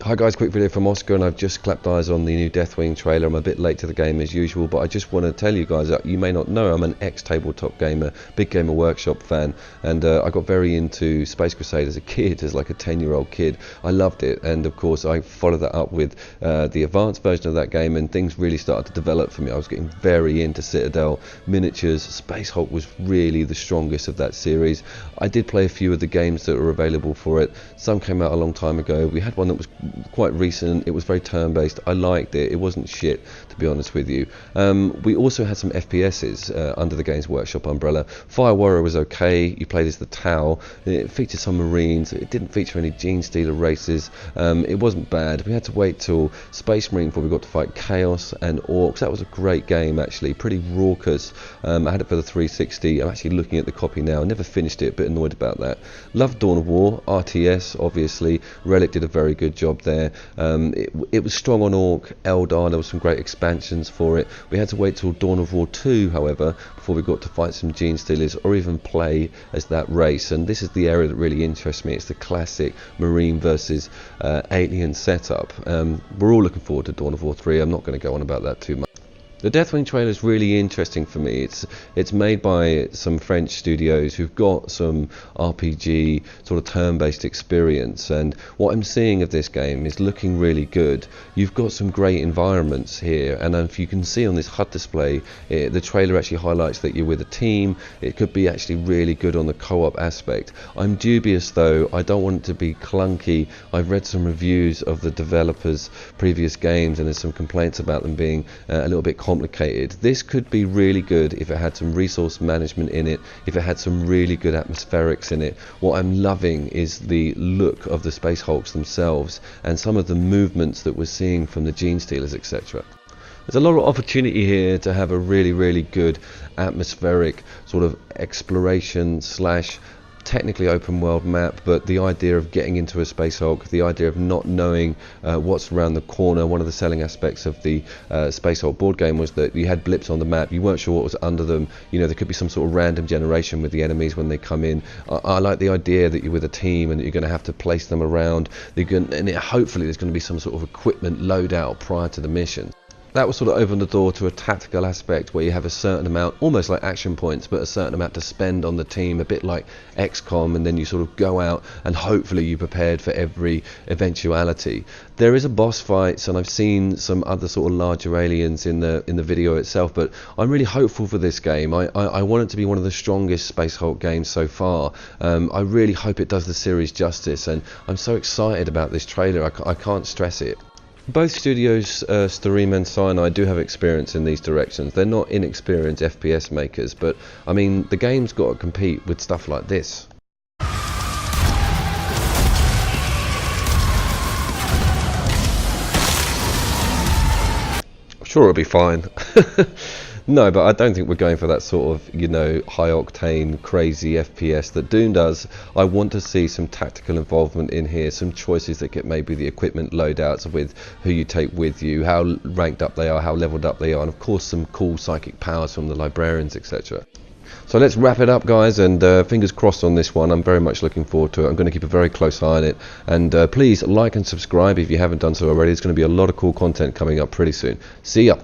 Hi guys, quick video from Oscar, and I've just clapped eyes on the new Deathwing trailer. I'm a bit late to the game as usual, but I just want to tell you guys that you may not know I'm an ex-tabletop gamer, big Gamer Workshop fan, and I got very into Space Crusade as a kid, as like a 10-year-old kid. I loved it, and of course I followed that up with the advanced version of that game, and things really started to develop for me. I was getting very into Citadel, miniatures. Space Hulk was really the strongest of that series. I did play a few of the games that were available for it. Some came out a long time ago. We had one that was quite recent. It was very turn-based. I liked it. It wasn't shit, to be honest with you. We also had some FPSs under the Games Workshop umbrella. Fire Warrior was okay. You played as the Tau. It featured some Marines. It didn't feature any Gene Stealer races. It wasn't bad. We had to wait till Space Marine before we got to fight Chaos and Orcs. That was a great game, actually. Pretty raucous. I had it for the 360. I'm actually looking at the copy now. I never finished it, but annoyed about that. Loved Dawn of War. RTS, obviously. Relic did a very good job there. It was strong on Orc, Eldar. There was some great expansions for it. We had to wait till Dawn of War 2, however, before we got to fight some Gene Stealers or even play as that race. And this is the area that really interests me. It's the classic Marine versus Alien setup. We're all looking forward to Dawn of War 3. I'm not going to go on about that too much. The Deathwing trailer is really interesting for me. It's made by some French studios who've got some RPG sort of turn-based experience, and what I'm seeing of this game is looking really good. You've got some great environments here, and if you can see on this HUD display, the trailer actually highlights that you're with a team. It could be actually really good on the co-op aspect. I'm dubious though. I don't want it to be clunky. I've read some reviews of the developers' previous games, and there's some complaints about them being a little bit complicated. This could be really good if it had some resource management in it, if it had some really good atmospherics in it. What I'm loving is the look of the Space Hulks themselves and some of the movements that we're seeing from the Gene Stealers, etc. There's a lot of opportunity here to have a really good atmospheric sort of exploration slash technically open world map, but the idea of getting into a Space Hulk, the idea of not knowing what's around the corner. One of the selling aspects of the Space Hulk board game was that you had blips on the map, you weren't sure what was under them. You know, there could be some sort of random generation with the enemies when they come in. I like the idea that you're with a team and that you're going to have to place them around, hopefully there's going to be some sort of equipment loadout prior to the mission. That will sort of open the door to a tactical aspect where you have a certain amount, almost like action points, but a certain amount to spend on the team, a bit like XCOM, and then you sort of go out and hopefully you prepared for every eventuality. There is a boss fight, and I've seen some other sort of larger aliens in the video itself, but I'm really hopeful for this game. I want it to be one of the strongest Space Hulk games so far. I really hope it does the series justice, and I'm so excited about this trailer. I can't stress it. Both studios, Steam and Cyanide, do have experience in these directions. They're not inexperienced FPS makers, but I mean, the game's got to compete with stuff like this. I'm sure it'll be fine. No, but I don't think we're going for that sort of, you know, high-octane, crazy FPS that Doom does. I want to see some tactical involvement in here, some choices that get maybe the equipment loadouts with who you take with you, how ranked up they are, how leveled up they are, and of course some cool psychic powers from the librarians, etc. So let's wrap it up, guys, and fingers crossed on this one. I'm very much looking forward to it. I'm going to keep a very close eye on it, and please like and subscribe if you haven't done so already. There's going to be a lot of cool content coming up pretty soon. See ya.